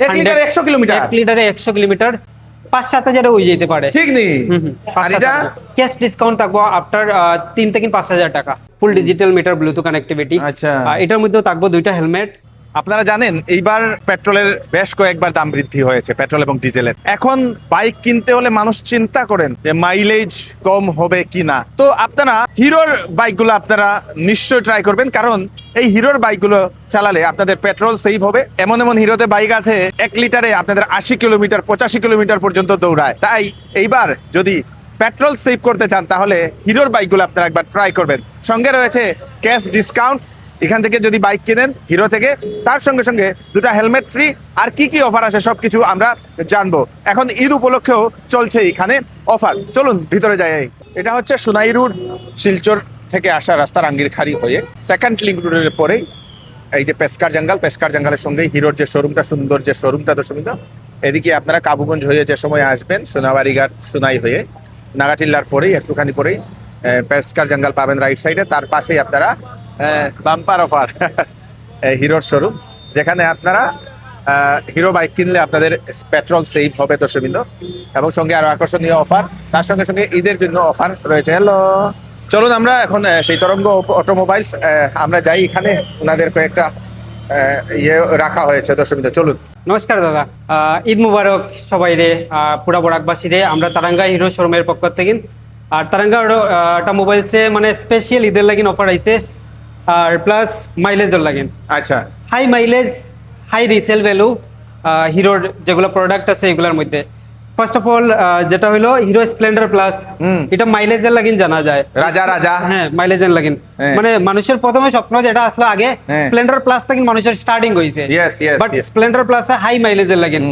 1 লিটারে 100 কিলোমিটার 1 লিটারে 100 কিলোমিটার 5-7 হয়ে যেতে পারে। ঠিক নেই। আর এটা ক্যাশ ডিসকাউন্ট থাকবো আফটার 3 থেকে 5,000 টাকা, full digital meter Bluetooth connectivity. আচ্ছা। এটার মধ্যেও থাকবো 2টা হেলমেট। আপনারা জানেন এইবার পেট্রোলের বেশ কয়েকবার দাম বৃদ্ধি হয়েছে, পেট্রোল এবং ডিজেলের। এখন বাইক কিনতে হলে মানুষ চিন্তা করেন যে মাইলেজ কম হবে কিনা। তো আপনারা হিরোর বাইকগুলো আপনারা নিশ্চয়ই ট্রাই করবেন, কারণ এই হিরোর বাইকগুলো চালালে আপনাদের পেট্রোল সেভ হবে। এমন এমন হিরোতে বাইক আছে 1 লিটারে আপনাদের 80 কিলোমিটার 85 কিলোমিটার পর্যন্ত দৌড়ায়। তাই এইবার যদি পেট্রোল সেভ করতে চান তাহলে হিরোর বাইকগুলো আপনারা একবার ট্রাই করবেন। সঙ্গে রয়েছে ক্যাশ ডিসকাউন্ট। এখান থেকে যদি বাইক কেনেন হিরো থেকে, তার সঙ্গে সঙ্গে 2টা হেলমেট ফ্রি। আর কি কি অফার আছে সবকিছু আমরা জানবো। এখন ঈদ উপলক্ষেও চলছে এখানে অফার। চলুন ভিতরে যাই। এটা হচ্ছে সোনাই রোড, শিলচর থেকে আসা রাস্তা রাঙ্গির খাড়ি হয়ে সেকেন্ড লিঙ্ক রোডের পরেই এই যে পেস্কার জঙ্গলের সঙ্গেই হিরোর যে শোরুমটা, সুন্দর যে শোরুমটা দর্শমিত। এদিকে আপনারা কাবুগঞ্জ হয়ে যে সময় আসবেন, সোনাবাড়িঘাট সোনাই হয়ে নাগাটিল্লার পরেই একটুখানি পরেই পেস্কার জঙ্গল পাবেন রাইট সাইডে। তার পাশেই আপনারা বাম্পার অফার হিরোর শোরুম, যেখানে আপনারা হিরো বাইক কিনলে আপনাদের পেট্রোল সেভ হবে দর্শকবৃন্দ, এবং সঙ্গে আরো আকর্ষণীয় অফার। তার সঙ্গে সঙ্গে ঈদের জন্য অফার রয়েছে। হ্যালো, চলুন আমরা এখন সেই তরঙ্গ অটোমোবাইলস আমরা যাই। এখানে ওনাদের কয়েকটা ইয়ে রাখা হয়েছে দর্শকবৃন্দ, চলুন। নমস্কার দাদা, ঈদ মুবারক সবাই রে, পুরা বরাকবাসী রে। আমরা তারাঙ্গা হিরো শোরুমের পক্ষ থেকে আর তারাঙ্গা অটোমোবাইলসে মানে স্পেশাল ঈদের লাগিন অফার আইছে, আর প্লাস মাইলেজের লাগেন। আচ্ছা, high mileage, high resale value হিরোর যেগুলো প্রোডাক্ট আছে এগুলোর মধ্যে ফার্স্ট অফ অল যেটা হলো হিরো স্প্লেন্ডার প্লাস। এটা মাইলেজের লাগিন জানা যায়, রাজা। হ্যাঁ, মাইলেজের লাগিন মানে মানুষের প্রথমে স্বপ্ন যেটা আসলো আগে স্প্লেন্ডার প্লাস থেকে মানুষের স্টার্টিং হয়েছে। বাট স্প্লেন্ডার প্লাস হাই মাইলেজের লাগিন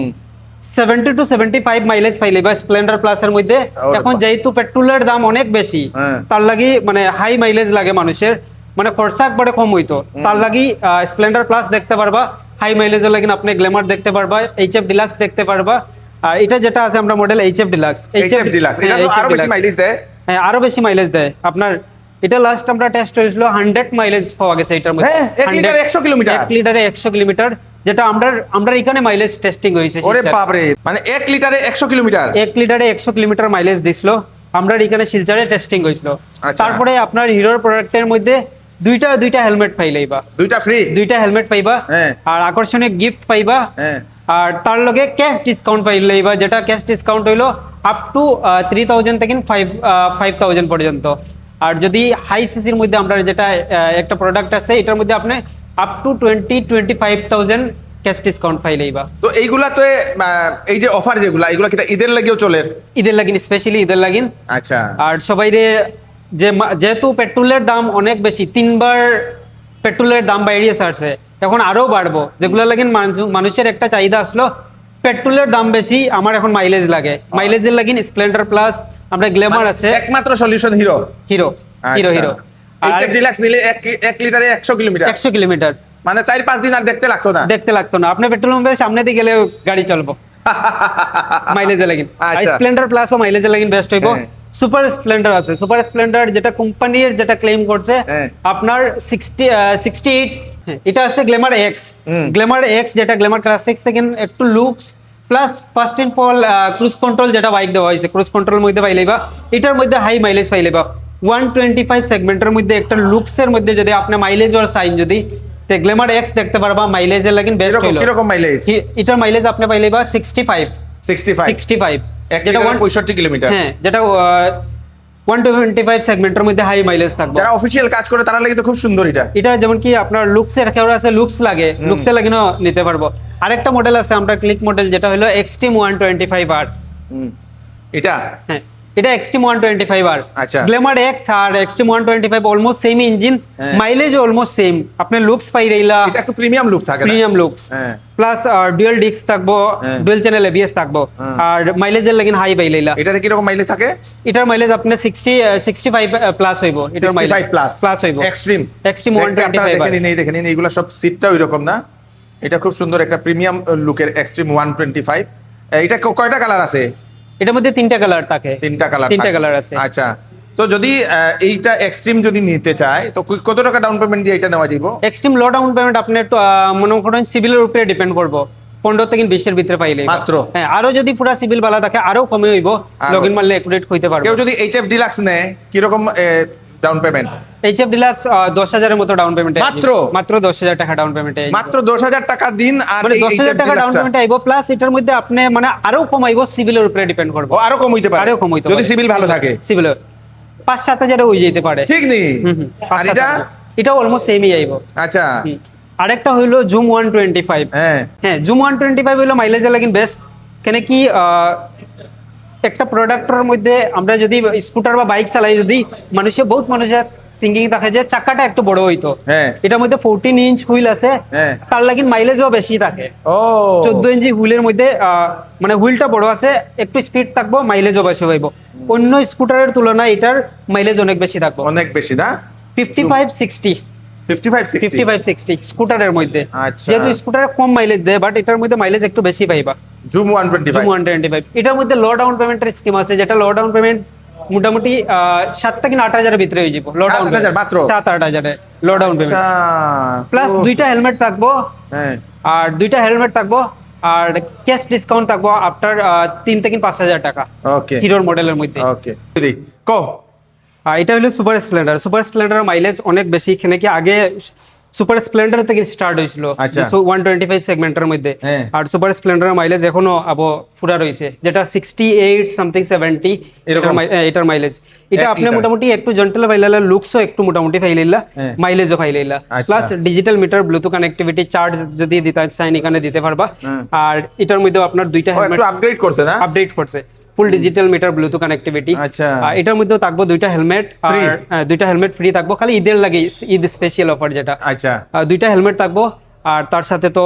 70 to 75 মাইলেজ পাইলে বা স্প্লেন্ডার প্লাসের মধ্যে। এখন যেহেতু পেট্রোলের দাম অনেক বেশি, তার লাগি মানে হাই মাইলেজ লাগে মানুষের, মানে খরচা একবারে কম হইতো। তার লাগি স্প্লেন্ডার প্লাস দেখতে পারবা, হাই মাইলেজের লাগি আপনি গ্ল্যামার দেখতে পারবা, এইচএফ ডিলাক্স দেখতে পারবা। আর এটা যেটা আছে আমরা মডেল এইচএফ ডিলাক্স, এটা তো আরো বেশি মাইলেজ দেয়। হ্যাঁ, আরো বেশি মাইলেজ দেয়। আপনার এটা লাস্ট আমরা টেস্ট হয়েছিল 100 মাইলেজ পাওয়া গেছে এটার মধ্যে। 1 লিটারে 100 কিলোমিটার, 1 লিটারে 100 কিলোমিটার, যেটা আমরা এখানে মাইলেজ টেস্টিং হয়েছে। ওরে বাপ রে, মানে 1 লিটারে 100 কিলোমিটার, 1 লিটারে 100 কিলোমিটার মাইলেজ দিছিল। আমরা এখানে শিলচরে টেস্টিং হয়েছিল। তারপরে আপনার হিরোর প্রোডাক্টের মধ্যে দুইটা হেলমেট পাইলেইবা, 2টা ফ্রি, 2টা হেলমেট পাইবা, আর আকর্ষণীয় গিফট পাইবা, আর তার লগে ক্যাশ ডিসকাউন্ট পাইলেইবা, যেটা ক্যাশ ডিসকাউন্ট হইলো আপ টু 3000 থেকে 5000 পর্যন্ত। আর যদি হাই সিসির মধ্যে আমরা যেটা একটা প্রোডাক্ট আছে এটার মধ্যে আপনি আপ টু 25,000 ক্যাশ ডিসকাউন্ট পাইলেইবা। তো এইগুলা তো এই যে অফার যেগুলা, এগুলা কি ঈদের লাগেও চলে? ঈদের লাগিন, স্পেশালি ঈদের লাগিন। আচ্ছা। আর সবাইরে যেহেতু পেট্রোলের দাম অনেক বেশি, 3বার পেট্রোলের দাম বাইরে আসছে, এখন আরো বাড়বো, যেগুলো লাগিন মানুষের একটা চাহিদা আসলো পেট্রোলের দাম বেশি, আমার এখন মাইলেজ লাগে, মাইলেজের লাগিন স্প্লেন্ডার প্লাস আমরা গ্ল্যামার আছে। একমাত্র সলিউশন হিরো। এইচএফ ডিলাক্স নিলে 1 লিটারে 100 কিলোমিটার, 100 কিলোমিটার মানে 4-5 দিন আর দেখতে লাগতো না। আপনি পেট্রোল পাম্পের সামনে দিয়ে গেলে গাড়ি চলবো মাইলেজে লাগিন। স্প্লেন্ডার প্লাস ও মাইলেজে লাগিন বেস্ট হইবো। সুপার স্প্লেন্ডার আছে, সুপার স্প্লেন্ডার যেটা কোম্পানির যেটা ক্লেম করছে আপনার 68, এটা আছে গ্ল্যামার এক্স, যেটা গ্ল্যামার ক্লাসিক থেকে একটু looks plus first in fall cruise control যেটা বাইক দেওয়া হয়েছে, ক্রুজ কন্ট্রোল মধ্যে পাইলেবা। এটার মধ্যে হাই মাইলেজ পাইলেবা 125 সেগমেন্টের মধ্যে। একটা লুকসের মধ্যে যদি আপনি মাইলেজ আর সাইন যদি গ্ল্যামার এক্স দেখতে পারবা, মাইলেজের লাগিন বেস্ট হইলো। কিরকম মাইলেজ? এটার মাইলেজ আপনি পাইলেবা 65, যেটা 65 কিলোমিটার। হ্যাঁ, যেটা 125 সেগমেন্টের মধ্যে হাই মাইলেজ থাকবে। যারা অফিশিয়াল কাজ করে তারা লাগে তো খুব সুন্দর। এটা যেমন কি আপনার লুকসের কেউ আছে, লুকস লাগে, লুকসের লাগিনও নিতে পারবো। আরেকটা মডেল আছে আমরা ক্লিক মডেল, যেটা হলো এক্সট্রিম 125R। এটা হ্যাঁ, এটা এক্সট্রিম 125R। আচ্ছা। গ্ল্যামার এক্স আর Xtreme 125 almost same engine, mileage almost same. আপনি লুকস পাই রইলা, এটা একটু প্রিমিয়াম লুক থাকে, premium looks plus dual disc থাকবো, ডুয়াল চ্যানেল এবিএস থাকবো, আর মাইলেজের লাগিন হাই পাই লইলা। এটাতে কি রকম মাইলেজ থাকে? এটার মাইলেজ আপনি 65 প্লাস হইবো। এটার মাইলেজ 65 প্লাস হইবো। এক্সট্রিম 125। দেখেন এগুলা সব সিটটা ওইরকম না। এটা খুব সুন্দর একটা প্রিমিয়াম লুকের এক্সট্রিম 125। এটা কয়টা কালার আছে? এটার মধ্যে 3টা কালার থাকে। 3টা কালার আছে। আচ্ছা, তো যদি এইটা এক্সট্রিম যদি নিতে চায় তো কত টাকা ডাউন পেমেন্ট দিয়ে এটা নেওয়া যাবে? এক্সট্রিম লো ডাউন পেমেন্ট আপনি মনে করেন সিভিলের উপরে ডিপেন্ড করবো। 15 থেকে 20 এর ভিতরে পাইলে মাত্র। হ্যাঁ, আরো যদি পুরা সিভিল বালা থাকে আরো কমে হইব, লগইন মারলে একুরেট হইতে পারবে। কেউ যদি এইচএফ ডিলাক্স নেয় কিরকম ডাউন পেমেন্ট? এইচএফ ডিলাক্স 10,000 এর মতো ডাউন পেমেন্ট মাত্র? মাত্র 10,000 টাকা ডাউন পেমেন্টে মাত্র 10,000 টাকা দিন আর মানে এই 10,000 টাকা ডাউন ডিলাক্সটা পেমেন্ট আইবো, প্লাস এটার মধ্যে আপনি মানে আরো কমাইবো, সিভিলের উপরে ডিপেন্ড করবে। ও আরো কম হইতে পারে, আরো কম হইতে যদি পারে। সিভিল ভালো থাকে। সিভিল 5-7 হাজারে হয়ে যেতে পারে। ঠিক নেই? আর এটা এটা অলমোস্ট সেমই আইবো। আচ্ছা আরেকটা হইলো জুম 125। হ্যাঁ হ্যাঁ, জুম 125 হইলো মাইলেজের লাগিন বেস্ট। কেন কি একটা প্রোডাক্টের মধ্যে আমরা যদি স্কুটার বা বাইক চালাই, যদি বহুত মানুষের থিঙ্কিং থাকে যে চাকাটা একটু বড় হইতো, হ্যাঁ এটার মধ্যে 14 ইঞ্চ হুইল আছে, হ্যাঁ তার লাগিন মাইলেজও বেশি থাকে। ও 14 ইঞ্চি হুইলের মধ্যে মানে হুইলটা বড় আছে, একটু স্পিড থাকবো, মাইলেজও বেশি পাইবো। অন্য স্কুটারের তুলনায় এটার মাইলেজ অনেক বেশি থাকবো, অনেক বেশি না? 55-60 55-60 55-60 স্কুটারের মধ্যে। আচ্ছা। যেহেতু স্কুটারে কম মাইলেজ দেয়, বাট এটার মধ্যে মাইলেজ একটু বেশি পাইবা। জুম জুম 125 125 এটার মধ্যে লো ডাউন পেমেন্টের স্কিম আছে, যেটা লো ডাউন পেমেন্ট মোটামুটি 7 থেকে 8 হাজারের ভিতরে হয়ে যাবে। লো ডাউন 7,000 মাত্র? 7-8 হাজারে লো ডাউন পেমেন্ট, আচ্ছা প্লাস দুইটা হেলমেট থাকবো, হ্যাঁ আর দুইটা হেলমেট থাকবো, আর ক্যাশ ডিসকাউন্ট থাকবো আফটার 3 থেকে 5,000 টাকা ওকে হিরোর মডেলের মধ্যে। ওকে দিদি কো আর এটা হলো সুপার স্প্লেন্ডার। সুপার স্প্লেন্ডারের মাইলেজ অনেক বেশি, এখানে কি আগে সুপার স্প্লেন্ডার থেকে স্টার্ট হয়েছিল আচ্ছা। 125 সেগমেন্টের মধ্যে, হ্যাঁ। আর সুপার স্প্লেন্ডারের মাইলেজ এখনো আবো পুরা রয়েছে, যেটা 68 সামথিং 70 এরকম? এটার মাইলেজ। এটা 1 আপনি লিটার। মোটামুটি একটু জেন্টাল ফাইলাইলা, লুকসও একটু মোটামুটি ফাইলাইলা, হ্যাঁ। মাইলেজও ফাইলাইলা, আচ্ছা। Plus digital meter, Bluetooth connectivity, charge যদি দিতে চান এখানে দিতে পারবা। হ্যাঁ। আর এটার মধ্যে আপনার দুইটা ও হেলমেট একটু আপগ্রেড করছে না? আপডেট করছে, full digital meter, Bluetooth connectivity. আচ্ছা। এটার মধ্যেও থাকবো দুইটা হেলমেট, Free? আর দুইটা হেলমেট ফ্রি থাকবো, খালি ঈদের লাগে, ঈদ স্পেশাল অফার যেটা। আচ্ছা দুইটা হেলমেট থাকবো, আর তার সাথে তো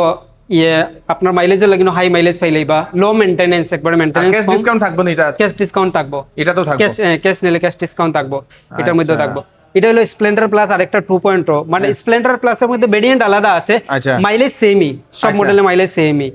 আপনার মাইলেজের লাগিনো হাই মাইলেজ পাইলেইবা, লো মেইনটেনেন্স, একবারে মেইনটেনেন্স ক্যাশ ডিসকাউন্ট থাকবে না এটা? ক্যাশ ডিসকাউন্ট থাকবো, এটা তো থাকবে। ক্যাশ নিলে ক্যাশ ডিসকাউন্ট থাকবো, এটার মধ্যে আচ্ছা। থাকবো। এটা হলো স্প্লেন্ডার প্লাস, আরেকটা 2.0, মানে স্প্লেন্ডার প্লাসের মধ্যে ভেরিয়েন্ট আলাদা আছে, আচ্ছা। মাইলেজ সেমই, সব আচ্ছা। মডেলের মাইলেজ সেমই।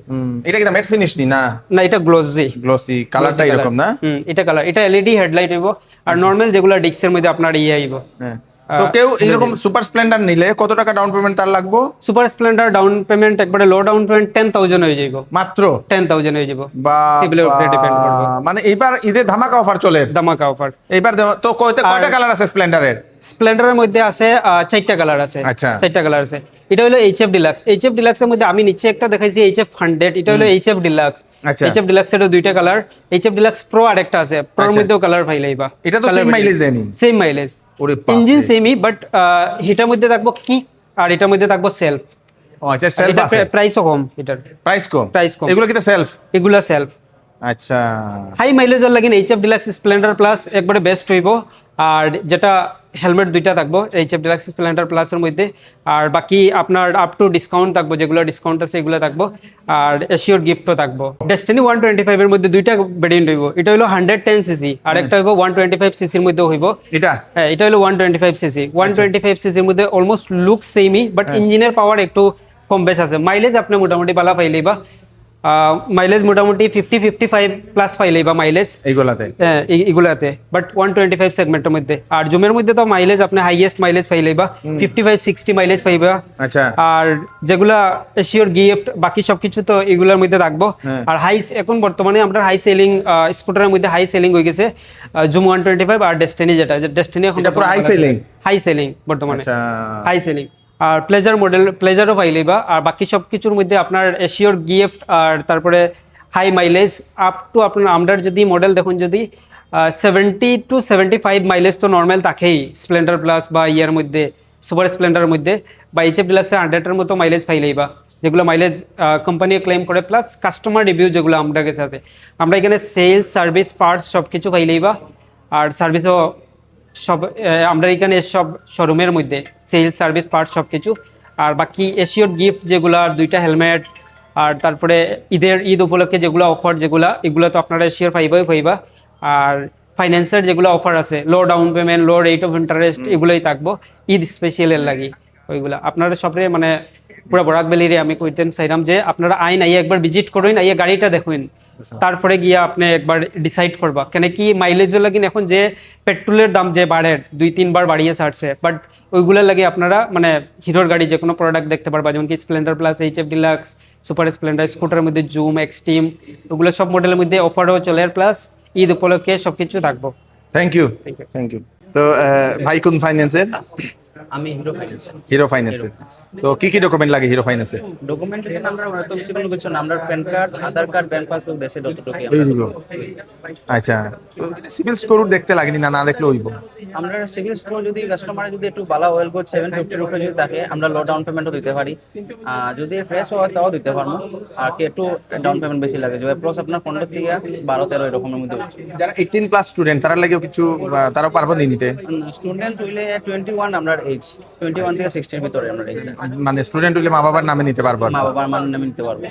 এটা কি ম্যাট ফিনিশ নি না? না, এটা গ্লোসি, গ্লসি কালারটা এরকম না? এটা কালার, এটা এলইডি হেডলাইট হইব, আর নরমাল যেগুলো ডিক্সের মধ্যে আপনার আইব। হ্যাঁ তো কেউ এরকম সুপার স্প্লেন্ডার নিলে কত টাকা ডাউন পেমেন্ট তার লাগবে? সুপার স্প্লেন্ডার ডাউন পেমেন্ট একবারে লো ডাউন পেমেন্ট 10,000 হয়ে যাইব, মাত্র 10,000 হয়ে যাব, বা সিভিলের উপরে ডিপেন্ড করবে। মানে এইবার ঈদে ধামাকা অফার চলে, দামাকা অফার। এইবার তো কয়টা কালার আছে স্প্লেন্ডারের? স্প্লেন্ডারের মধ্যে আছে 4টা কালার আছে। আচ্ছা। 4টা কালার আছে। এটা হলো এইচএফ ডিলাক্স। এইচএফ ডিলাক্সের মধ্যে আমি নিচে একটা দেখাইছি এইচএফ 100, এটা হলো এইচএফ ডিলাক্স। আচ্ছা। এইচএফ ডিলাক্সেরও দুইটা কালার, এইচএফ ডিলাক্স প্রো আরেকটা আছে, প্রোর আচ্ছা। মধ্যেও কালার পাইলাইবা। এটা তো সেম মাইলেজ দেয়নি? সেম মাইলেজ, ওরে বাপ রে। ইঞ্জিন সেমই, বাট এটার মধ্যে থাকবো কিক, আর এটার মধ্যে থাকবো সেলফ। ও আচ্ছা সেলফ আছে, প্রাইসও কম, এটার প্রাইস কম। প্রাইস কম। এগুলো কি তো সেলফ? এগুলা সেলফ। আচ্ছা হাই মাইলেজের লাগিন এইচএফ ডিলাক্স স্প্লেন্ডার প্লাস একবারে বেস্ট হইব। আর যেটা হেলমেট দুইটা থাকবো এইচএফ ডিলাক্স স্প্লেন্ডার প্লাসের মধ্যে, আর বাকি আপনার আপ টু ডিসকাউন্ট থাকবো, যেগুলো ডিসকাউন্ট আছে এগুলো থাকবো, আর এশিওর গিফটও থাকবো। ডেস্টিনি 125 এর মধ্যে দুইটা ভেরিয়েন্ট হইব, এটা হলো 110 সিসি, আর একটা হইব 125 সিসির মধ্যে হইব। এটা হ্যাঁ, এটা হলো 125 সিসি। 125 সিসির মধ্যে অলমোস্ট লুক সেমই, বাট ইঞ্জিনের পাওয়ার একটু কম বেশ আছে। মাইলেজ আপনি মোটামুটি বালা পাইলেই বা মাইলেজ মোটামুটি 50-55 প্লাস পাইলেই বা মাইলেজ এইগুলাতে। এগুলাতে, বাট 125 সেগমেন্টের মধ্যে। আর জুমের মধ্যে তো মাইলেজ আপনি হাইয়েস্ট মাইলেজ পাইলেই বা 55-60 মাইলেজ পাইবা। আচ্ছা আর যেগুলা এশিওর গিফট বাকি সবকিছু তো এগুলোর মধ্যে থাকবো। আর এখন বর্তমানে আমরা হাই সেলিং স্কুটারের মধ্যে হাই সেলিং হয়ে গেছে জুম 125 আর ডেস্টিনি, যেটা ডেস্টিনি এখন এটা পুরো হাই সেলিং? হাই সেলিং বর্তমানে, আচ্ছা হাই সেলিং। আর প্লেজার মডেল, প্লেজারও পাইলেইবা। আর বাকি সব কিছুর মধ্যে আপনার এশিওর গিফট, আর তারপরে হাই মাইলেজ আপ টু আপনার আমরা যদি মডেল দেখুন, যদি 70-75 মাইলেজ তো নর্মাল থাকেই স্প্লেন্ডার প্লাস বা ইয়ার মধ্যে, সুপার স্প্লেন্ডারের মধ্যে, বা এইচএফ ডিলাক্সে 100-এর মতো মাইলেজ পাইলেইবা, যেগুলো মাইলেজ কোম্পানি ক্লেম করে, প্লাস কাস্টমার রিভিউ যেগুলো আমরা কাছে আছে। আমরা এখানে সেলস, সার্ভিস, পার্টস সব কিছু পাইলেইবা। আর সার্ভিসও সব আমরা এখানে সব শোরুমের মধ্যে সেলস, সার্ভিস, পার্টস সব কিছু। আর বাকি এশিওর গিফট যেগুলো, দুইটা হেলমেট, আর তারপরে ঈদ উপলক্ষে যেগুলো অফার, যেগুলো এগুলো তো আপনারা এশিওর পাইবা। আর ফাইন্যান্সের যেগুলো অফার আছে, লো down payment, low rate of interest, এগুলোই থাকবো ঈদ স্পেশালের লাগি। ওইগুলা আপনারা সবরে মানে পুরো বরাক ভ্যালিরে আমি কইতেন চাইলাম যে আপনারা আইন আইয়া একবার ভিজিট করুন, আইয়া গাড়িটা দেখুন, তারপরে গিয়ে আপনি একবার ডিসাইড করবা কেন কি মাইলেজের লাগিন এখন যে পেট্রোলের দাম যে বাড়ে 2-3 বার বাড়িয়ে ছাড়ছে, বাট ওইগুলোর লাগে আপনারা মানে হিরোর গাড়ি যে কোনো প্রোডাক্ট দেখতে পারবা, যেমন কি Splendor plus, HF Deluxe, super Splendor, স্কুটারের মধ্যে জুম, এক্সট্রিম, ওগুলো সব মডেলের মধ্যে অফারও চলে, প্লাস ঈদ উপলক্ষে সবকিছু থাকবো। Thank you, thank you. তো ভাই কোন ফাইন্যান্সের? আমি হিরো ফাইন্যান্স। হিরো ফাইন্যান্সের। তো কি কি ডকুমেন্ট লাগে হিরো ফাইন্যান্সে? ডকুমেন্ট এখানে আমরা তো বেশি কোনো কিছু না, আমরা প্যান কার্ড, আধার কার্ড, ব্যাংক পাসবুক দেশে যতটুকু ওইগুলো। আচ্ছা, সিভিল স্কোর দেখতে লাগেনি, না না দেখলে হইব? আমরা সিভিল স্কোর যদি কাস্টমারের যদি একটু ভালো ওয়েল গুড 750 উপরে যদি থাকে আমরা লো ডাউন পেমেন্টও দিতে পারি, যদি ফ্রেশ হয় তাও দিতে পারবো, আর কি একটু ডাউন পেমেন্ট বেশি লাগে, যে প্লাস আপনার 15 থেকে 12-13 এরকমের মধ্যে হচ্ছে। যারা 18+ স্টুডেন্ট তারা লাগেও কিছু, তারাও পারবো নিতে? স্টুডেন্ট হইলে 21 আমরা এজ 21 থেকে 60 এর ভিতরে আমরা এজ, মানে স্টুডেন্ট হইলে মা বাবার নামে নিতে পারবো? মা বাবার মান নামে নিতে পারবো।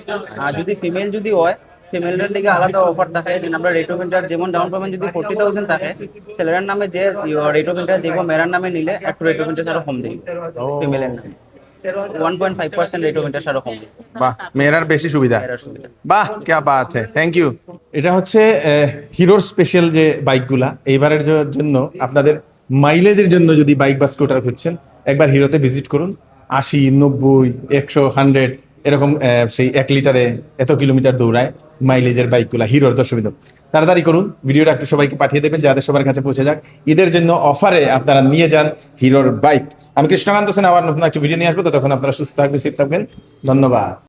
আর যদি ফিমেল যদি হয়, ফিমেলদের দিকে আলাদা অফার থাকে, যে আমরা রেট অফ ইন্টারেস্ট যেমন ডাউন পেমেন্ট যদি 40,000 থাকে, ছেলের নামে যে রেট অফ ইন্টারেস্ট যেমন মেয়ের নামে নিলে একটু রেট অফ ইন্টারেস্ট আরো কম দিই, ফিমেলের নামে 1.5% রেট অফ ইন্টারেস্ট আরো কম দিই, বাহ, মেয়েরার বেশি সুবিধা। মেয়েরার সুবিধা। বাহ, কি বাত হ্যায়, থ্যাংক ইউ। এটা হচ্ছে হিরোর স্পেশাল যে বাইকগুলা, এইবারের জন্য আপনাদের মাইলেজের জন্য যদি বাইক বা স্কুটার খুঁজছেন, একবার হিরোতে ভিজিট করুন। 80, 90, 100, 100 এরকম সেই 1 লিটারে এত কিলোমিটার দৌড়ায় মাইলেজের বাইকগুলা হিরোর। দর্শক তাড়াতাড়ি করুন, ভিডিওটা একটু সবাইকে পাঠিয়ে দেবেন যাতে সবার কাছে পৌঁছে যাক। ঈদের জন্য অফারে আপনারা নিয়ে যান হিরোর বাইক। আমি কৃষ্ণকান্ত সেন, আবার নতুন একটা ভিডিও নিয়ে আসবো, তখন আপনারা সুস্থ থাকবেন, সেফ থাকবেন। ধন্যবাদ।